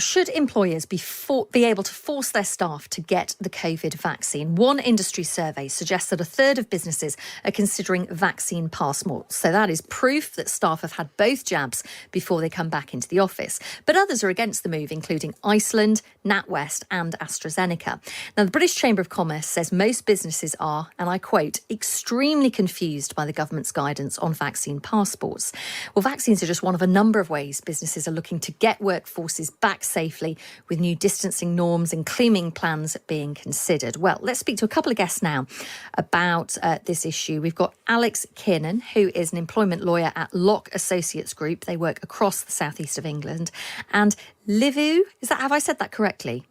should employers be able to force their staff to get the COVID vaccine? One industry survey suggests that a third of businesses are considering vaccine passports. So that is proof that staff have had both jabs before they come back into the office. But others are against the move, including Iceland, NatWest and AstraZeneca. Now, the British Chamber of Commerce says most businesses are, and I quote, extremely confused by the government's guidance on vaccine passports. Well, vaccines are just one of a number of ways businesses are looking to get workforces back safely, with new distancing norms and cleaning plans being considered. Well, let's speak to a couple of guests now about this issue. We've got Alex Kiernan, who is an employment lawyer at Locke Associates Group. They work across the southeast of England. And Liviu, have I said that correctly?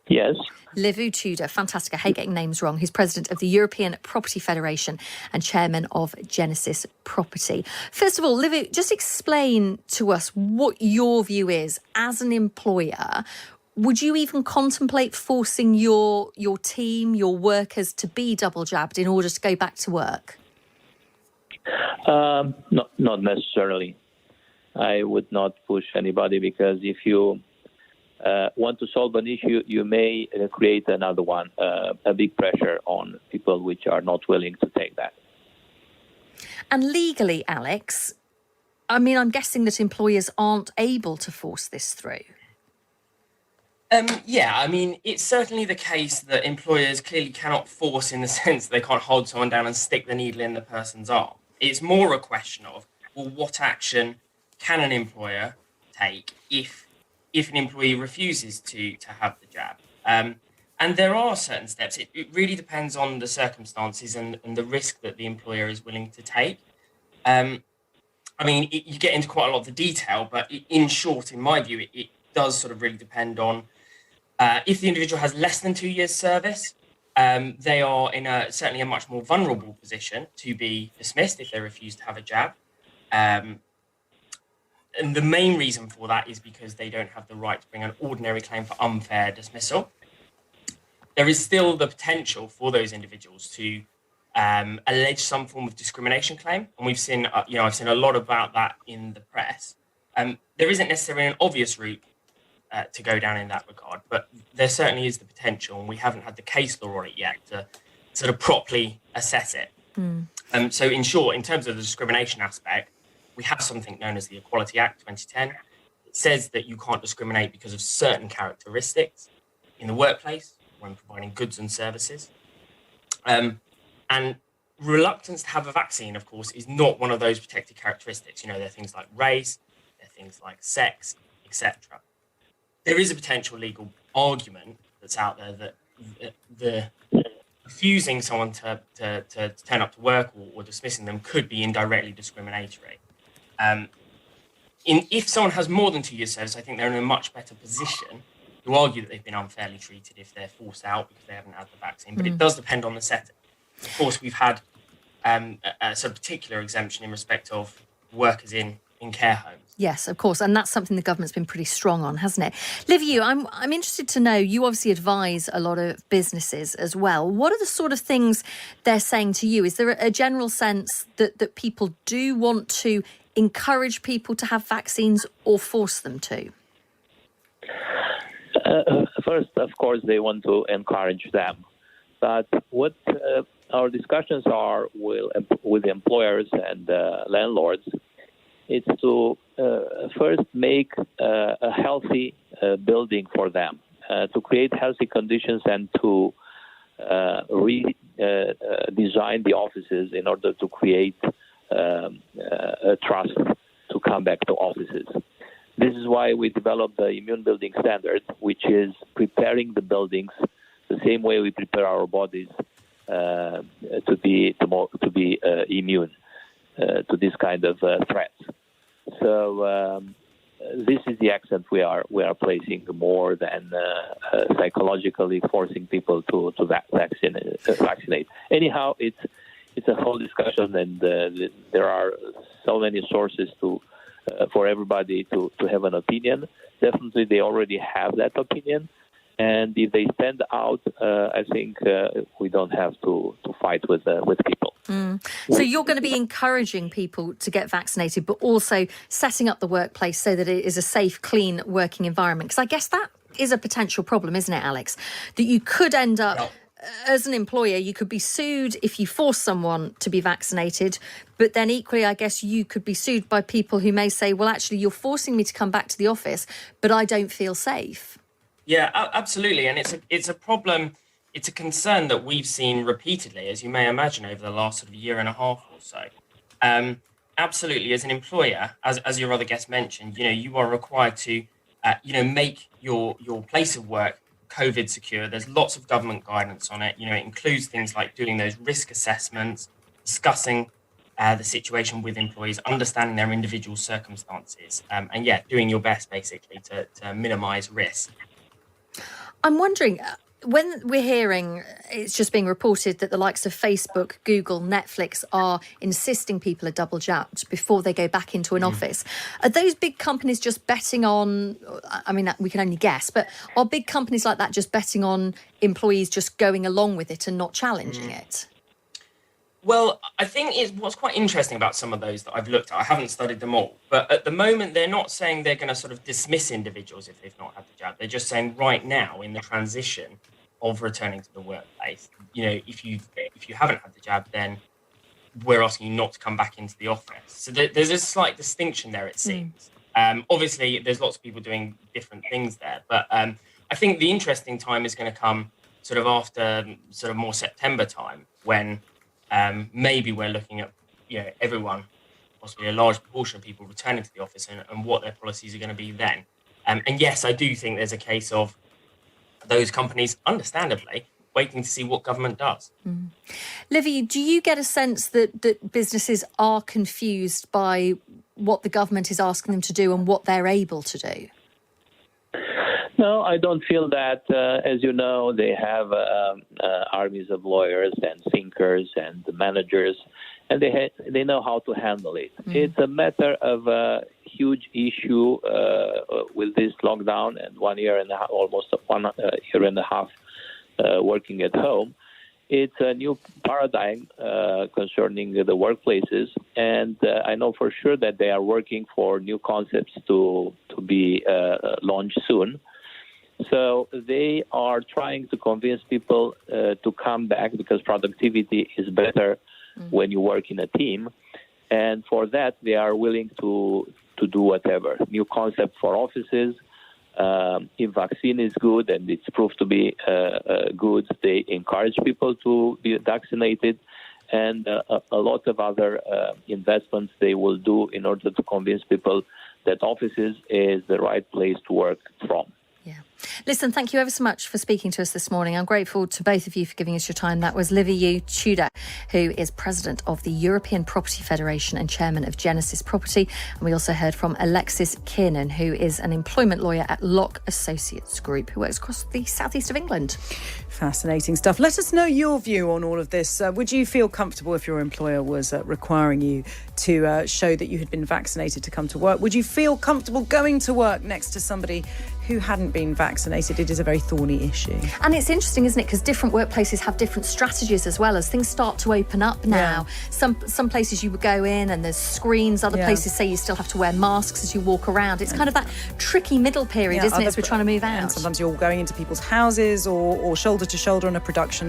Yes. Liviu Tudor, fantastic. I hate getting names wrong. He's president of the European Property Federation and chairman of Genesis Property. First of all, Liviu, just explain to us what your view is as an employer. Would you even contemplate forcing your team, your workers, to be double jabbed in order to go back to work? Not necessarily. I would not push anybody, because if you want to solve an issue, you may create another one, a big pressure on people which are not willing to take that. And legally, Alex, I mean, I'm guessing that employers aren't able to force this through. I mean, it's certainly the case that employers clearly cannot force, in the sense that they can't hold someone down and stick the needle in the person's arm. It's more a question of, well, what action can an employer take if an employee refuses to have the jab? And there are certain steps. It really depends on the circumstances and the risk that the employer is willing to take. I mean, you get into quite a lot of the detail, but in short, in my view, it does sort of really depend on if the individual has less than 2 years service, they are in certainly a much more vulnerable position to be dismissed if they refuse to have a jab. And the main reason for that is because they don't have the right to bring an ordinary claim for unfair dismissal. There is still the potential for those individuals to allege some form of discrimination claim, and we've seen, I've seen a lot about that in the press. There isn't necessarily an obvious route to go down in that regard, but there certainly is the potential, and we haven't had the case law on it yet to sort of properly assess it. So in short, in terms of the discrimination aspect, we have something known as the Equality Act 2010. It says that you can't discriminate because of certain characteristics in the workplace when providing goods and services. And reluctance to have a vaccine, of course, is not one of those protected characteristics. There are things like race, there are things like sex, etc. There is a potential legal argument that's out there that the refusing someone to turn up to work or dismissing them could be indirectly discriminatory. If someone has more than 2 years service, I think they're in a much better position to argue that they've been unfairly treated if they're forced out because they haven't had the vaccine. But it does depend on the setting. Of course, we've had a sort of particular exemption in respect of workers in care homes. Yes, of course. And that's something the government's been pretty strong on, hasn't it? Liviu, I'm interested to know, you obviously advise a lot of businesses as well. What are the sort of things they're saying to you? Is there a general sense that people do want to encourage people to have vaccines or force them to? First, of course, they want to encourage them. But what our discussions are with employers and landlords, it's to first make a healthy building for them, to create healthy conditions and to redesign the offices in order to create a trust to come back to offices. This is why we developed the immune building standard, which is preparing the buildings the same way we prepare our bodies to be immune to this kind of threats. So this is the accent we are placing more than psychologically forcing people to vaccinate. Anyhow, it's a whole discussion, and there are so many sources for everybody to have an opinion. Definitely, they already have that opinion, and if they stand out, I think we don't have to fight with people. So you're going to be encouraging people to get vaccinated, but also setting up the workplace so that it is a safe, clean working environment. Because I guess that is a potential problem, isn't it, Alex? That you could end up, as an employer, you could be sued if you force someone to be vaccinated. But then equally, I guess you could be sued by people who may say, well, actually, you're forcing me to come back to the office, but I don't feel safe. Yeah, absolutely. And it's a problem. It's a concern that we've seen repeatedly, as you may imagine, over the last sort of year and a half or so. Absolutely, as an employer, as your other guest mentioned, you are required to, make your place of work COVID secure. There's lots of government guidance on it. It includes things like doing those risk assessments, discussing the situation with employees, understanding their individual circumstances, and doing your best basically to minimise risk. I'm wondering, when we're hearing, it's just being reported that the likes of Facebook, Google, Netflix are insisting people are double jabbed before they go back into an office. Are those big companies just betting on, I mean, we can only guess, but are big companies like that just betting on employees just going along with it and not challenging it? Well, I think what's quite interesting about some of those that I've looked at, I haven't studied them all, but at the moment, they're not saying they're going to sort of dismiss individuals if they've not had the jab. They're just saying right now in the transition of returning to the workplace, if you haven't had the jab, then we're asking you not to come back into the office. So there's a slight distinction there, it seems. Obviously, there's lots of people doing different things there, but I think the interesting time is going to come sort of after sort of more September time when maybe we're looking at everyone, possibly a large proportion of people returning to the office and what their policies are going to be then. And yes, I do think there's a case of those companies, understandably, waiting to see what government does. Liviu, do you get a sense that businesses are confused by what the government is asking them to do and what they're able to do? No, I don't feel that. As you know, they have armies of lawyers and thinkers and managers, and they know how to handle it. It's a matter of a huge issue with this lockdown and 1 year and a half, almost 1 year and a half working at home. It's a new paradigm concerning the workplaces, and I know for sure that they are working for new concepts to be launched soon. So they are trying to convince people to come back because productivity is better when you work in a team. And for that, they are willing to do whatever. New concept for offices. If vaccine is good and it's proved to be good, they encourage people to be vaccinated. And a lot of other investments they will do in order to convince people that offices is the right place to work from. Yeah. Listen, thank you ever so much for speaking to us this morning. I'm grateful to both of you for giving us your time. That was Liviu Tudor, who is president of the European Property Federation and chairman of Genesis Property. And we also heard from Alexis Kiernan, who is an employment lawyer at Locke Associates Group, who works across the southeast of England. Fascinating stuff. Let us know your view on all of this. Would you feel comfortable if your employer was requiring you to show that you had been vaccinated to come to work? Would you feel comfortable going to work next to somebody who hadn't been vaccinated? It is a very thorny issue. And it's interesting, isn't it? Because different workplaces have different strategies as well. As things start to open up now, some places you would go in and there's screens. Other places say you still have to wear masks as you walk around. It's kind of that tricky middle period, isn't it, as we're trying to move out. Sometimes you're going into people's houses or shoulder to shoulder on a production